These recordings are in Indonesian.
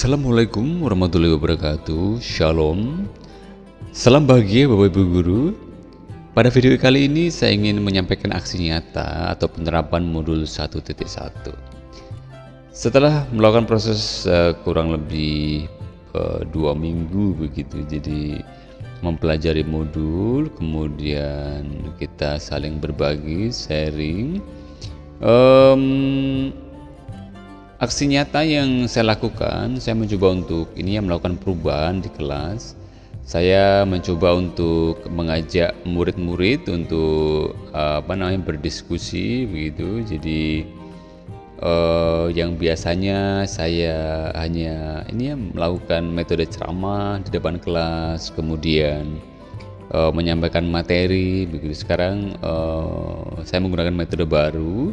Assalamualaikum warahmatullahi wabarakatuh. Shalom. Salam bahagia Bapak Ibu Guru. Pada video kali ini saya ingin menyampaikan aksi nyata atau penerapan modul 1.1. Setelah melakukan proses kurang lebih 2 minggu begitu, jadi mempelajari modul, kemudian kita saling berbagi, sharing. Aksi nyata yang saya lakukan, saya mencoba untuk melakukan perubahan di kelas. Saya mencoba untuk mengajak murid-murid untuk berdiskusi begitu. Jadi yang biasanya saya hanya melakukan metode ceramah di depan kelas, kemudian menyampaikan materi begitu. Sekarang saya menggunakan metode baru.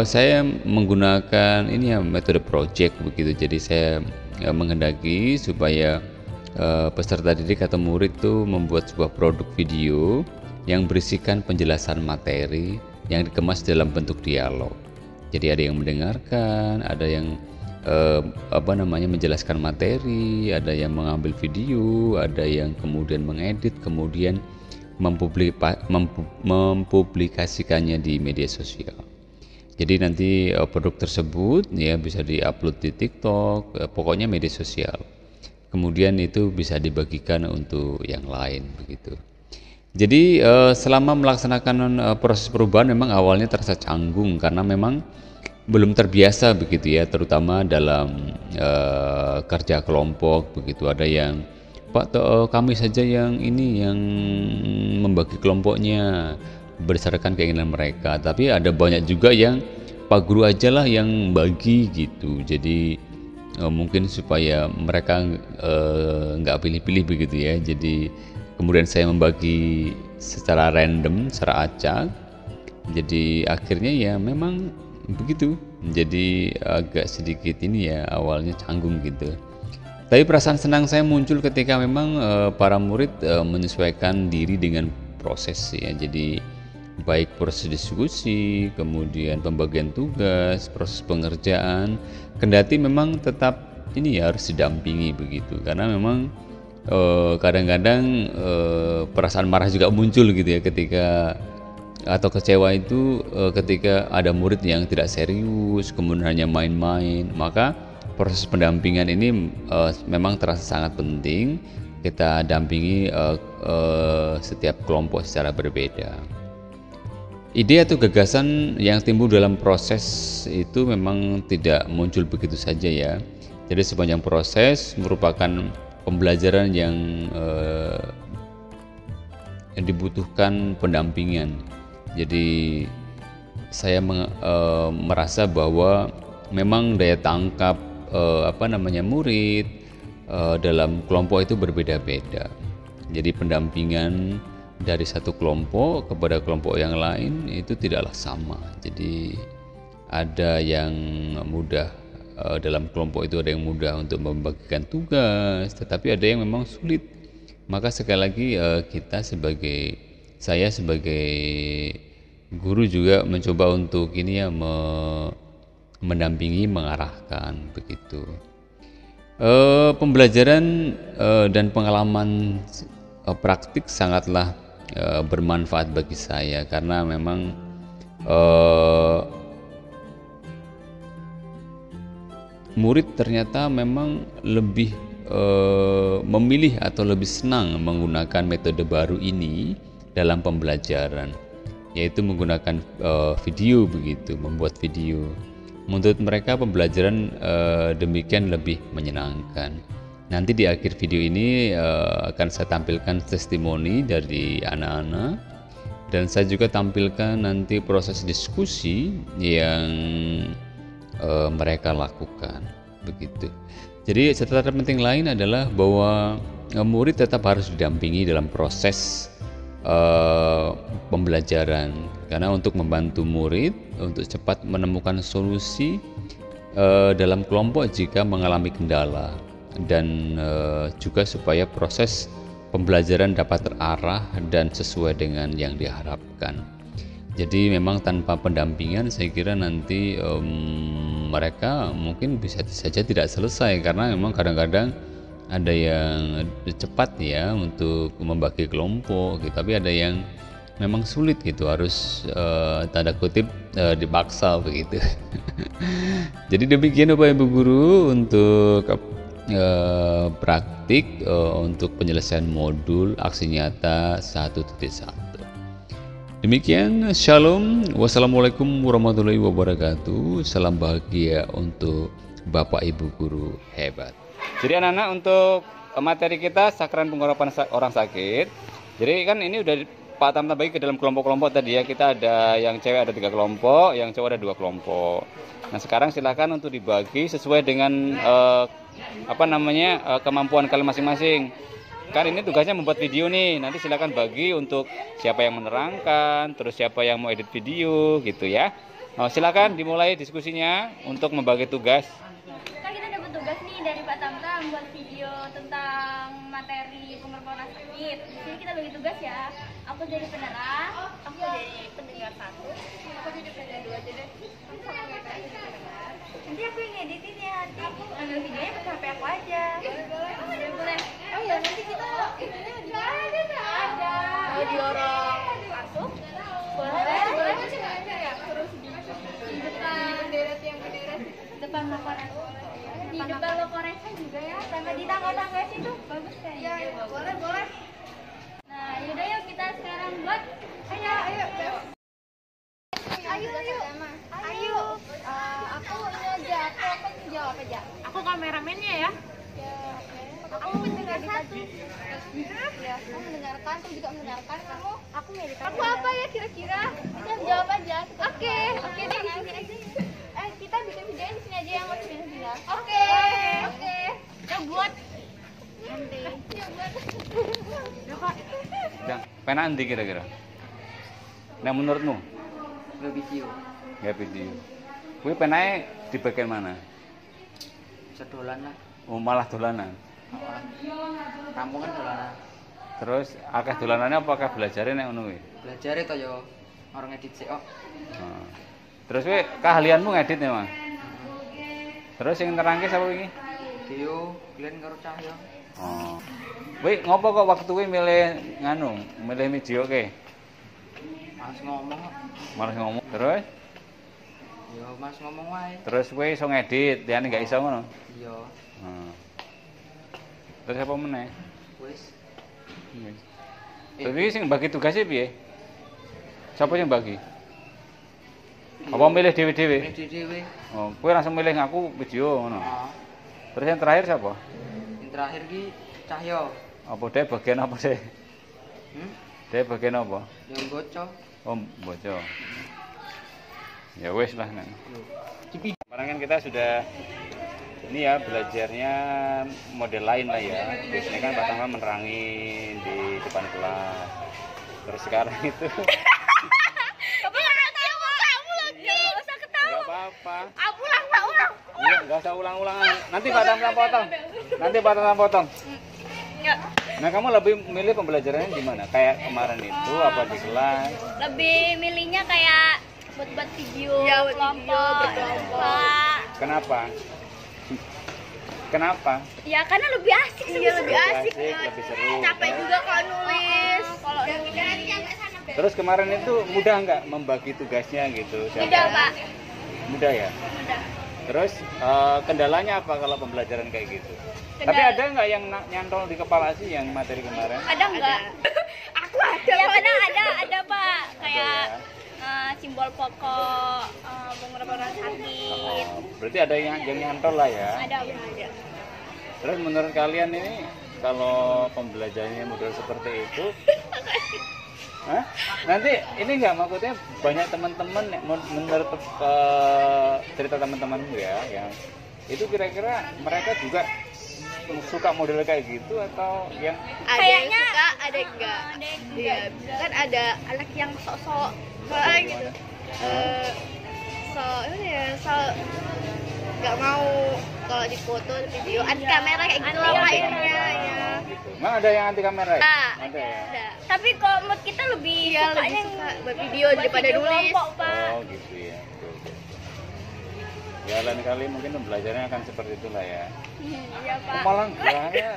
Saya menggunakan metode project begitu. Jadi saya menghendaki supaya peserta didik atau murid tuh membuat sebuah produk video yang berisikan penjelasan materi yang dikemas dalam bentuk dialog. Jadi ada yang mendengarkan, ada yang menjelaskan materi, ada yang mengambil video, ada yang kemudian mengedit, kemudian mempublikasikannya di media sosial. Jadi nanti produk tersebut bisa diupload di TikTok, pokoknya media sosial. Kemudian itu bisa dibagikan untuk yang lain begitu. Jadi selama melaksanakan proses perubahan memang awalnya terasa canggung karena memang belum terbiasa begitu ya, terutama dalam kerja kelompok begitu. Ada yang Pak, kami saja yang membagi kelompoknya berdasarkan keinginan mereka, tapi ada banyak juga yang Pak Guru aja lah yang bagi gitu. Jadi mungkin supaya mereka nggak pilih-pilih begitu ya. Jadi kemudian saya membagi secara random, secara acak. Jadi akhirnya ya memang begitu. Jadi agak sedikit awalnya canggung gitu. Tapi perasaan senang saya muncul ketika memang para murid menyesuaikan diri dengan proses ya. Jadi baik proses diskusi, kemudian pembagian tugas, proses pengerjaan, kendati memang tetap harus didampingi begitu, karena memang kadang-kadang perasaan marah juga muncul gitu ya ketika atau kecewa itu ketika ada murid yang tidak serius, kemudian hanya main-main. Maka proses pendampingan ini memang terasa sangat penting. Kita dampingi setiap kelompok secara berbeda. Ide atau gagasan yang timbul dalam proses itu memang tidak muncul begitu saja ya. Jadi sepanjang proses merupakan pembelajaran yang dibutuhkan pendampingan. Jadi saya merasa bahwa memang daya tangkap murid dalam kelompok itu berbeda-beda. Jadi pendampingan dari satu kelompok kepada kelompok yang lain itu tidaklah sama. Jadi ada yang mudah dalam kelompok itu, ada yang mudah untuk membagikan tugas, tetapi ada yang memang sulit. Maka sekali lagi saya sebagai guru juga mencoba untuk mendampingi, mengarahkan begitu. Pembelajaran dan pengalaman praktik sangatlah bermanfaat bagi saya, karena memang murid ternyata memang lebih memilih atau lebih senang menggunakan metode baru ini dalam pembelajaran, yaitu menggunakan video begitu, membuat video. Menurut mereka pembelajaran demikian lebih menyenangkan. Nanti di akhir video ini akan saya tampilkan testimoni dari anak-anak, dan saya juga tampilkan nanti proses diskusi yang mereka lakukan begitu. Jadi catatan penting lain adalah bahwa murid tetap harus didampingi dalam proses pembelajaran, karena untuk membantu murid untuk cepat menemukan solusi dalam kelompok jika mengalami kendala, dan juga supaya proses pembelajaran dapat terarah dan sesuai dengan yang diharapkan. Jadi memang tanpa pendampingan saya kira nanti mereka mungkin bisa saja tidak selesai, karena memang kadang-kadang ada yang cepat ya untuk membagi kelompok gitu, tapi ada yang memang sulit gitu, harus tanda kutip dipaksa begitu. Jadi demikian Bapak Ibu Guru untuk praktik untuk penyelesaian modul aksi nyata 1.1. Demikian, Shalom, wassalamualaikum warahmatullahi wabarakatuh. Salam bahagia untuk Bapak Ibu Guru hebat. Jadi anak-anak, untuk materi kita sakral pengharapan orang sakit. Jadi kan ini udah Pak Tamta bagi ke dalam kelompok-kelompok tadi ya. Kita ada yang cewek ada 3 kelompok, yang cowok ada 2 kelompok. Nah sekarang silakan untuk dibagi sesuai dengan kemampuan kalian masing-masing. Kan ini tugasnya membuat video nih, nanti silakan bagi untuk siapa yang menerangkan, terus siapa yang mau edit video gitu ya. Silakan dimulai diskusinya untuk membagi tugas. Kan kita dapat tugas nih dari Pak Tamta membuat video tentang materi pengelolaan sakit. Di sini kita bagi tugas ya. Aku jadi penerang, aku jadi pendengar 1, aku jadi pendengar 2 aja deh. Sama mereka jadi pendengar. Nanti aku yang editin ya, nanti aku ambil videonya pakai HP aku aja. Boleh. Oh ya, nanti kita itunya di mana? Ada. Mau diorong masuk? Boleh sih ya. Terus di depan deret yang bendera depan laporan. Di depan laporan juga ya, sama di tangga-tangga situ bagus kayaknya. Iya, boleh. Nah, yaudah yuk kita sekarang buat. Ayo. Aku ini aja, aku jawab aja. Aku kameramennya ya. Aku mendengar 1. Ya, aku mendengarkan, aku juga mendengarkan. Aku meditasi. Aku apa ya kira-kira? Kita jawab aja. Oke deh di sini aja. Kita bikin videonya di sini aja yang mau pindah. Oke. Yang buat nanti. Yang buat. Yang pena nanti kira-kira. Nah menurutmu? Nggak video. Kuwi penae di bagian mana? Sedolan lah. Oh malah dolanan. Kampung kan dolanan. Terus akeh dolanannya apakah belajarnya nek ngono kuwi? Belajar itu yo orang edit sih kok. Terus kuwi keahlianmu ngedit ya, Mas? Terus yang nerangke sapa wingi? Dio, Glenn karo Cahyo. Oh. Kuwi ngopo kok waktu kuwi milih video ke? Males ngomong. Terus? Yo Mas ngomong wae. Terus kuwi iso ngedit, liyane gak iso ngono? Iya. Terus apa meneh? Wis. Tapi sing bagi tugasnya piye? Siapa yang bagi? Apa milih dewe-dewe? Milih dhewe. Oh, kowe langsung milih aku video ngono. Heeh. Terus yang terakhir siapa? Yang terakhir ki Cahyo. Apa deh bagian apa deh? Deh bagian apa? Yang bocor. Oh, bocor. Ya wes lah. Sekarang kan kita sudah ini ya belajarnya model lain lah ya. Biasanya kan pertama menerangin di depan kelas. Terus sekarang itu Gak apa-apa. Iya, gak usah ulang-ulangan. Nanti Pak Tamta potong. Nah, kamu lebih milih pembelajarannya di mana? Kayak kemarin itu apa di kelas? Lebih milihnya kayak buat video kelompok. Kenapa? Ya karena lebih asik sih. Lebih asik, lebih seru. Capek juga kalau nulis. Kalau Terus kemarin itu mudah nggak membagi tugasnya gitu? mudah, Pak. Mudah ya? Mudah. Terus kendalanya apa kalau pembelajaran kayak gitu? Tapi ada nggak yang nyantol di kepala sih yang materi kemarin? Ada nggak? Aku ada. Ya kadang ada Pak. Kayak simbol pokok, pengelolaan sakit. Berarti ada yang nyantol lah ya? Ada. Terus menurut kalian ini kalau pembelajarannya model seperti itu, nanti ini nggak maksudnya banyak teman-teman menurut cerita teman-temanmu ya, yang itu kira-kira mereka juga suka model kayak gitu atau yang Kayaknya suka, ada yang enggak. Iya, kan ada anak yang sok-sok gitu. Nggak mau kalau dipoto video anti kamera kayak gitu lah mainnya ya. Emang ada yang anti kamera ya? Nah, Ada ya? ada. Tapi kok mood kita lebih Iya, sukanya lebih yang suka buat video buat daripada video nulis. kelompok, Pak. Oh gitu ya. Betul, betul. Ya lain kali mungkin pembelajarannya akan seperti itulah ya. Iya, Pak. Malah enggak ya.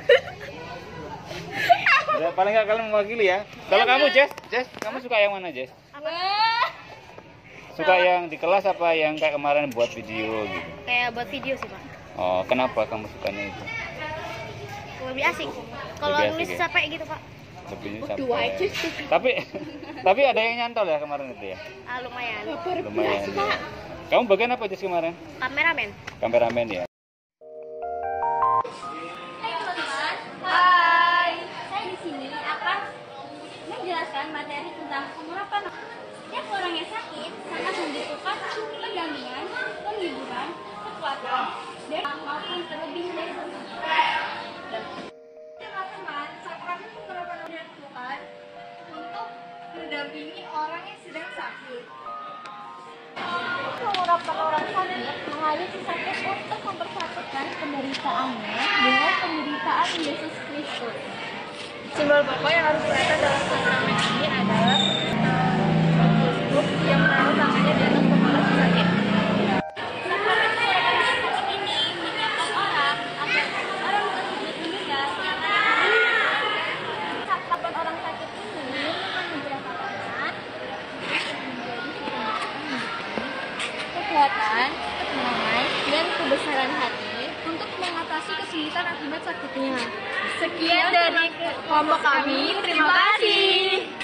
Ya, paling nggak kalian mewakili ya. Kalau kamu Jess, kamu suka yang mana Jess? Wah. Suka yang di kelas apa yang kayak kemarin buat video gitu? Kayak buat video sih, Pak. Oh, kenapa kamu sukanya itu? Lebih asik. Kalau Lebih asik nulis ya? capek gitu, Pak. Lebih Dua aja sih. tapi ada yang nyantol ya kemarin itu ya? Ah, lumayan. Lumayan. Ya. Kamu bagian apa Jess kemarin? Kameramen. Kameramen ya. Hai teman-teman. Hai. Saya di sini akan menjelaskan materi tentang pengurapan. Setiap orang yang sakit sangat membutuhkan pendampingan, penghiburan, kekuatan, dan maupun terlebih dari teman-teman, sakramen pengurapan dilakukan untuk mendampingi orang yang sedang sakit. Mengurapan orang sakit mengalir si sakit untuk mempersatukan penderitaannya dengan penderitaan Yesus Kristus. Simbol pokok yang harus kelihatan dalam sakramen ini adalah Yesus yang menaruh tangannya di atas kepala si sakit. Sakramen pengurapan sakit ini menyiapkan orang agar orang tersebut meninggal. Sakramen orang sakit ini menjadikannya kekuatan, ketenangan, dan kebesaran hati untuk mengatasi kesulitan akibat sakitnya. Sekian dari kelompok kami, terima kasih.